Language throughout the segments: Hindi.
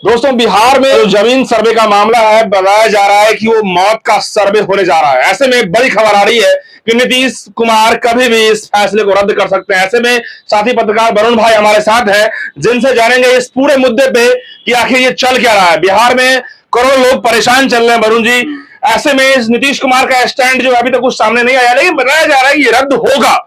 दोस्तों, बिहार में जो जमीन सर्वे का मामला है, बताया जा रहा है कि वो मौत का सर्वे होने जा रहा है। ऐसे में बड़ी खबर आ रही है कि नीतीश कुमार कभी भी इस फैसले को रद्द कर सकते हैं। ऐसे में साथी पत्रकार वरुण भाई हमारे साथ हैं, जिनसे जानेंगे इस पूरे मुद्दे पे कि आखिर ये चल क्या रहा है। बिहार में करोड़ों लोग परेशान चल रहे हैं वरुण जी। ऐसे में इस नीतीश कुमार का स्टैंड जो अभी तक कुछ सामने नहीं आया, लेकिन बताया जा रहा है कि ये रद्द होगा।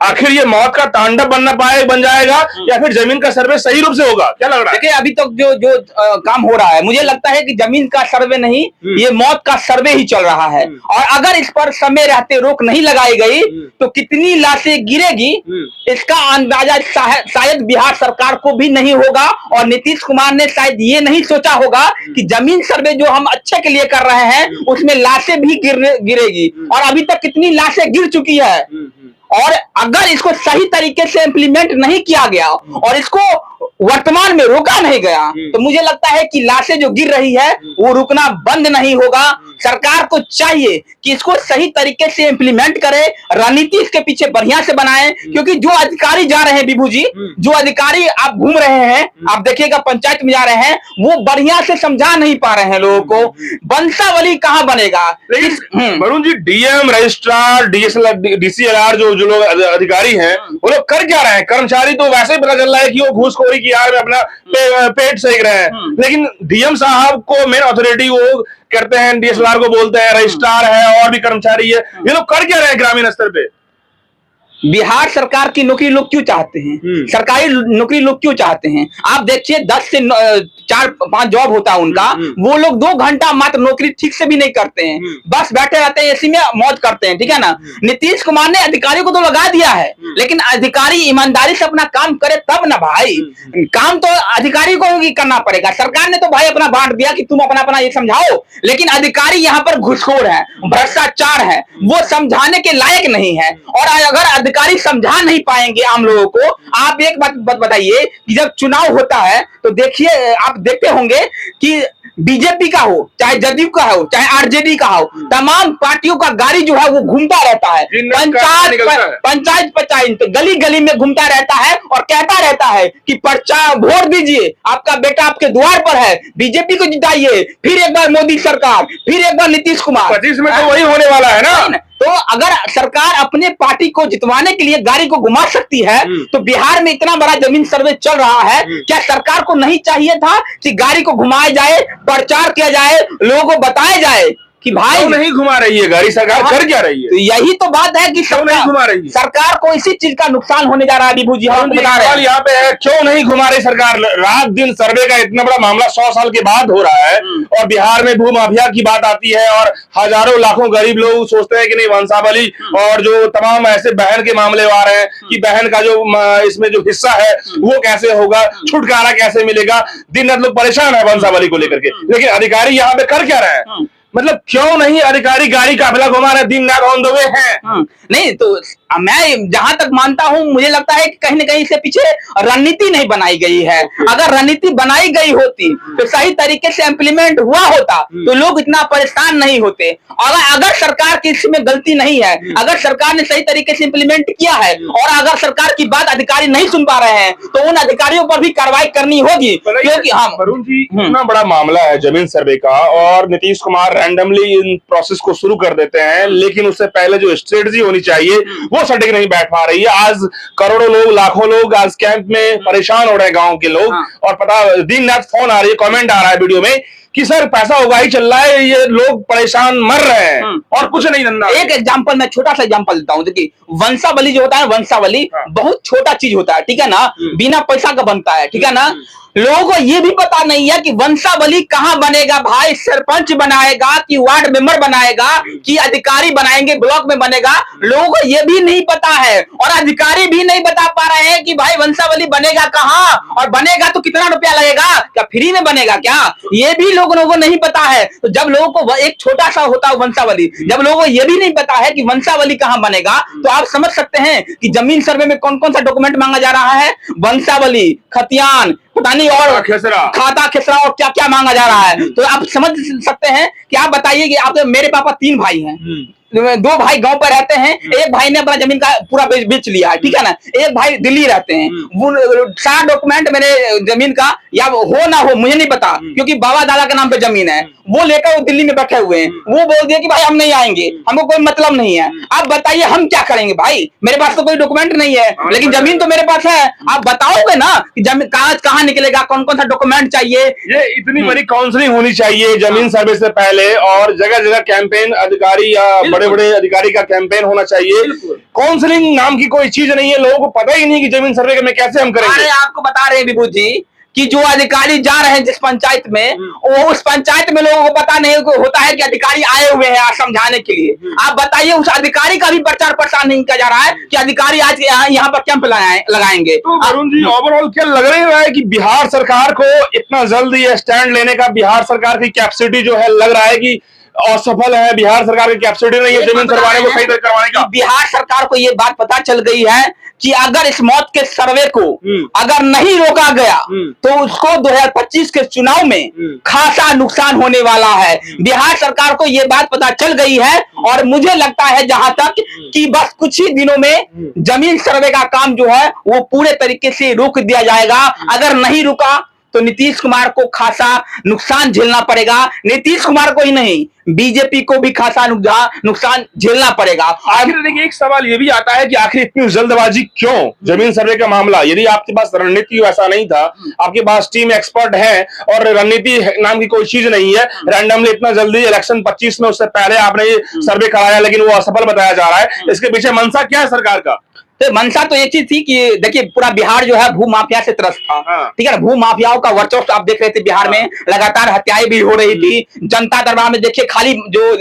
आखिर ये मौत का तांडव बन जाएगा या फिर जमीन का सर्वे सही रूप से होगा? क्या लग रहा है? देखिए, अभी तक जो काम हो रहा है, मुझे लगता है कि जमीन का सर्वे नहीं, ये मौत का सर्वे ही चल रहा है। और अगर इस पर समय रहते रोक नहीं लगाई गई तो कितनी लाशें गिरेगी इसका अंदाजा शायद बिहार सरकार को भी नहीं होगा। और नीतीश कुमार ने शायद ये नहीं सोचा होगा कि जमीन सर्वे जो हम अच्छे के लिए कर रहे हैं उसमें लाशें भी गिरेगी। और अभी तक कितनी लाशें गिर चुकी है। और अगर इसको सही तरीके से इंप्लीमेंट नहीं किया गया और इसको वर्तमान में रोका नहीं गया तो मुझे लगता है कि लाशें जो गिर रही है वो रुकना बंद नहीं होगा। सरकार को चाहिए कि इसको सही तरीके से इंप्लीमेंट करे, रणनीति इसके पीछे बढ़िया से बनाए। क्योंकि जो अधिकारी जा रहे हैं विभू जी, जो अधिकारी आप घूम रहे हैं, आप देखिएगा पंचायत में जा रहे हैं, वो बढ़िया से समझा नहीं पा रहे हैं लोगों को। वंशावली कहाँ बनेगा? लेकिन Varun ji, DM, registrar, DCLR जो लोग अधिकारी हैं, वो लोग कर क्या रहे हैं? कर्मचारी तो वैसे ही पता चल रहा है कि वो घूसखोरी की आड़ में अपना पेट सेक रहे हैं। लेकिन डीएम साहब को मेन अथॉरिटी वो करते हैं, डीएसएलआर को बोलते हैं, रजिस्ट्रार है और भी कर्मचारी है, ये लोग कर क्या रहे हैं ग्रामीण स्तर पे? बिहार सरकार की नौकरी लोग क्यों चाहते हैं? सरकारी नौकरी लोग क्यों चाहते हैं? आप देखिए 10 से 4-5 जॉब होता है उनका, वो लोग 2 घंटा मात्र नौकरी ठीक से भी नहीं करते हैं, बस बैठे रहते हैं, एसी में मौज करते हैं। ठीक है ना? नीतीश कुमार ने अधिकारी को तो लगा दिया है, लेकिन अधिकारी ईमानदारी से अपना काम करे तब ना भाई। काम तो अधिकारी को ही करना पड़ेगा। सरकार ने तो भाई अपना बांट दिया कि तुम अपना अपना ये समझाओ, लेकिन अधिकारी यहाँ पर घुसखोर है, भ्रष्टाचार है, वो समझाने के लायक नहीं है। और अगर अधिकारी समझा नहीं पाएंगे आम लोगों को। आप एक बात बताइए कि जब चुनाव होता है तो देखिए, आप देखते होंगे कि बीजेपी का हो, चाहे जदयू का हो, चाहे आरजेडी का हो, तमाम पार्टियों का गाड़ी जो है वो घूमता रहता है, पंचायत गली गली में घूमता रहता है और कहता रहता है कि वोट दीजिए, आपका बेटा आपके द्वार पर है, बीजेपी को जिताइए, फिर एक बार मोदी सरकार, फिर एक बार नीतीश कुमार। 25 में तो वही होने वाला है ना। तो अगर सरकार अपने पार्टी को जितवाने के लिए गाड़ी को घुमा सकती है तो बिहार में इतना बड़ा जमीन सर्वे चल रहा है, क्या सरकार को नहीं चाहिए था कि गाड़ी को घुमाया जाए, प्रचार किया जाए, लोगों को बताया जाए कि भाई नहीं घुमा रही है गाड़ी? सरकार कर क्या रही है? तो यही तो बात है कि नहीं घुमा रही है सरकार को इसी चीज का नुकसान होने जा रहा है। विभू जी, हम बता रहे हैं यहाँ पे है, क्यों नहीं घुमा रही सरकार? रात दिन सर्वे का इतना बड़ा मामला 100 साल के बाद हो रहा है और बिहार में भू माफिया की बात आती है और हजारों लाखों गरीब लोग सोचते हैं कि नहीं, वंशावली और जो तमाम ऐसे बहन के मामले आ रहे हैं कि बहन का जो इसमें जो हिस्सा है वो कैसे होगा, छुटकारा कैसे मिलेगा। दिन रात लोग परेशान है वंशावली को लेकर के, लेकिन अधिकारी यहाँ पे कर क्या रहे हैं? मतलब क्यों नहीं अधिकारी गाड़ी काफिला घुमा रहे, दिन रात ऑन द वे है? नहीं तो मैं जहां तक मानता हूं, मुझे लगता है कि कहीं ना कहीं से पीछे रणनीति नहीं बनाई गई है। अगर रणनीति बनाई गई होती तो सही तरीके से इंप्लीमेंट हुआ होता तो लोग इतना परेशान नहीं होते। और अगर सरकार की इसमें गलती नहीं है, अगर सरकार ने सही तरीके से इंप्लीमेंट किया है और अगर सरकार की बात अधिकारी नहीं सुन पा रहे हैं तो उन अधिकारियों पर भी कार्रवाई करनी होगी। क्योंकि हम वरुण जी, इतना बड़ा मामला है जमीन सर्वे का और Nitish Kumar randomly in process को शुरू कर देते हैं, लेकिन उससे पहले जो स्ट्रेटजी होनी चाहिए वो सटीक नहीं बैठ पा रही है। आज करोड़ों लोग, लाखों लोग आज कैंप में परेशान हो रहे हैं, गांव के लोग। और पता, दिन रात फोन आ रही है, कमेंट आ रहा है वीडियो में कि सर पैसा होगा ही चल रहा है, ये लोग परेशान मर रहे हैं और कुछ नहीं धंधा। एक एग्जांपल, मैं छोटा सा एग्जांपल देता हूँ। देखिए, वंशावली जो होता है, वंशावली बहुत छोटा चीज होता है, ठीक है ना, बिना पैसा का बनता है, ठीक है ना। लोगों को ये भी पता नहीं है कि वंशावली कहाँ बनेगा भाई, सरपंच बनाएगा कि वार्ड मेंबर बनाएगा कि अधिकारी बनाएंगे, ब्लॉक में बनेगा, लोगों को ये भी नहीं पता है। और अधिकारी भी नहीं बता पा रहे हैं कि भाई वंशावली बनेगा कहाँ और बनेगा तो कितना रुपया लगेगा, क्या फ्री में बनेगा क्या, ये भी लोगों को नहीं पता है। तो जब लोगों को एक छोटा सा होता है वंशावली, जब लोगों को ये भी नहीं पता है कि वंशावली कहाँ बनेगा, तो आप समझ सकते हैं कि जमीन सर्वे में कौन कौन सा डॉक्यूमेंट मांगा जा रहा है। वंशावली, खतियान, पता नहीं और खाता खेसरा और क्या क्या मांगा जा रहा है। तो आप समझ सकते हैं कि आप बताइए कि आप, मेरे पापा 3 भाई हैं, 2 भाई गांव पर रहते हैं, एक भाई ने अपना जमीन का पूरा बेच लिया है, ठीक है ना, एक भाई दिल्ली रहते हैं, वो सारा डॉक्यूमेंट मेरे जमीन का या हो ना हो मुझे नहीं पता, क्योंकि बाबा दादा के नाम पे जमीन है, वो लेकर वो दिल्ली में बैठे हुए हैं, वो बोल दिया कि भाई हम नहीं आएंगे, हमको कोई मतलब नहीं है। आप बताइए हम क्या करेंगे भाई, मेरे पास तो कोई डॉक्यूमेंट नहीं है, लेकिन जमीन तो मेरे पास है। आप बताओगे ना कि जमीन कागज कहाँ निकलेगा, कौन कौन सा डॉक्यूमेंट चाहिए। ये इतनी बड़ी काउंसलिंग होनी चाहिए जमीन सर्वे से पहले, और जगह जगह कैंपेन, अधिकारी या बड़े बड़े अधिकारी का कैंपेन होना चाहिए। काउंसलिंग नाम की कोई चीज नहीं है, लोगों को पता ही नहीं कि जमीन सर्वे में कैसे हम करेंगे। अरे आपको बता रहे हैं विभू जी कि जो अधिकारी जा रहे हैं जिस पंचायत में, वो उस पंचायत में लोगों को पता नहीं होता है कि अधिकारी आए हुए हैं समझाने के लिए। आप बताइए उस अधिकारी का भी प्रचार प्रसार नहीं किया जा रहा है कि अधिकारी आज यहाँ पर कैंप लगाएंगे। तो अरुण जी, ओवरऑल क्या लग रहा है कि बिहार सरकार को इतना जल्दी ये स्टैंड लेने का, बिहार सरकार की कैपेसिटी जो है लग रहा है कि असफल है, बिहार सरकार की कैपेसिटी नहीं है जमीन करवाने को, सही करवाने का। बिहार सरकार को ये बात पता चल गई है कि अगर इस मौत के सर्वे को अगर नहीं रोका गया तो उसको 2025 के चुनाव में खासा नुकसान होने वाला है। बिहार सरकार को ये बात पता चल गई है, और मुझे लगता है जहां तक कि बस कुछ ही दिनों में जमीन सर्वे का काम जो है वो पूरे तरीके से रोक दिया जाएगा। अगर नहीं रुका तो नीतीश कुमार को खासा नुकसान झेलना पड़ेगा। नीतीश कुमार को ही नहीं, बीजेपी को भी खासा नुकसान झेलना पड़ेगा। आखिर देखिए, एक सवाल ये भी आता है कि आखिर इतनी जल्दबाजी क्यों जमीन सर्वे का मामला? यदि आपके पास रणनीति ऐसा नहीं था, आपके पास टीम एक्सपर्ट है और रणनीति नाम की कोई चीज नहीं है, रैंडमली इतना जल्दी इलेक्शन 25 में, उससे पहले आपने ये सर्वे कराया लेकिन वो असफल बताया जा रहा है, इसके पीछे मंशा क्या है सरकार का? तो मंशा तो एक चीज थी कि देखिए पूरा बिहार जो है भू माफिया से त्रस्त था, ठीक है ना, भू माफियाओं का वर्चस्व आप देख रहे थे बिहार में, लगातार हत्याएं भी हो रही थी। जनता दरबार में देखिए खाली जो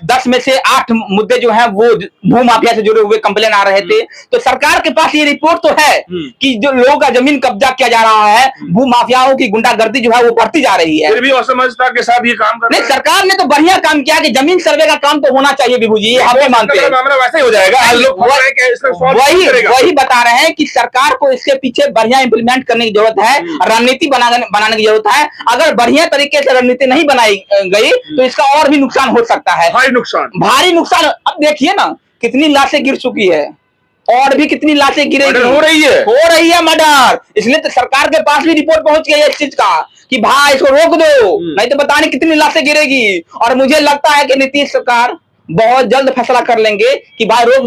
10 में से 8 मुद्दे जो है वो भू माफिया से जुड़े हुए कंप्लेन आ रहे थे। तो सरकार के पास ये रिपोर्ट तो है कि जो लोगों का जमीन कब्जा किया जा रहा है, भू माफियाओं की गुंडागर्दी जो है वो बढ़ती जा रही है, फिर भी असमझता के साथ ये काम कर नहीं। सरकार ने तो बढ़िया काम किया कि जमीन सर्वे का काम तो होना चाहिए विभू जी, हम मानते हैं मामला वैसे ही हो जाएगा। वही बता रहे हैं कि सरकार को इसके पीछे बढ़िया इंप्लीमेंट करने की जरूरत है, रणनीति बनाने की जरूरत है। अगर बढ़िया तरीके से रणनीति नहीं बनाई गई तो इसका और भी नुकसान हो सकता है, भारी नुकसान। अब देखिए ना कितनी लाशें गिर चुकी है, और भी कितनी लाशें गिरेगी, हो रही है मर्डर। इसलिए तो सरकार के पास भी रिपोर्ट पहुंच गई है इस चीज का कि भाई इसको रोक दो, नहीं तो पता नहीं कितनी लाशें गिरेगी। और मुझे लगता है कि नीतीश सरकार बहुत जल्द फैसला कर लेंगे कि भाई रोक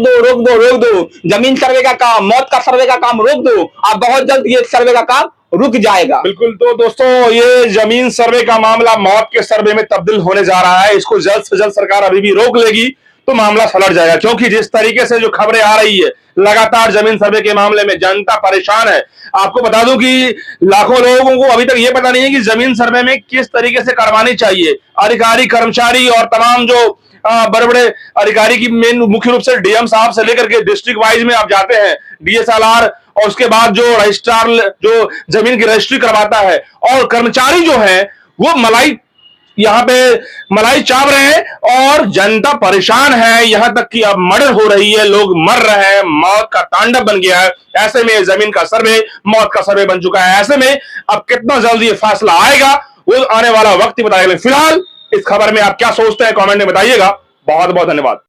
दो जमीन सर्वे का काम, मौत का सर्वे का काम रोक दो। अब बहुत जल्द ये सर्वे का काम रुक जाएगा। बिल्कुल। तो दोस्तों, ये जमीन सर्वे का मामला मौत के सर्वे में तब्दील होने जा रहा है। इसको जल्द से जल्द सरकार अभी भी रोक लेगी तो मामला सलट जाएगा, क्योंकि जिस तरीके से जो खबरें आ रही है लगातार जमीन सर्वे के मामले में, जनता परेशान है। आपको बता दूं कि लाखों लोगों को अभी तक ये पता नहीं है कि जमीन सर्वे में किस तरीके से करवानी चाहिए। अधिकारी, कर्मचारी और तमाम जो बड़े बड़े अधिकारी की मेन मुख्य रूप से डीएम साहब से लेकर के डिस्ट्रिक्ट वाइज में आप जाते हैं, डीएसएलआर, और उसके बाद जो रजिस्ट्रार जो जमीन की रजिस्ट्री करवाता है, और कर्मचारी जो है वो यहाँ पे मलाई चाव रहे हैं और जनता परेशान है। यहां तक कि अब मर्डर हो रही है, लोग मर रहे हैं, मौत का तांडव बन गया है। ऐसे में जमीन का सर्वे मौत का सर्वे बन चुका है। ऐसे में अब कितना जल्दी ये फैसला आएगा वो आने वाला वक्त ही बताएगा। फिलहाल इस खबर में आप क्या सोचते हैं कमेंट में बताइएगा। बहुत बहुत धन्यवाद।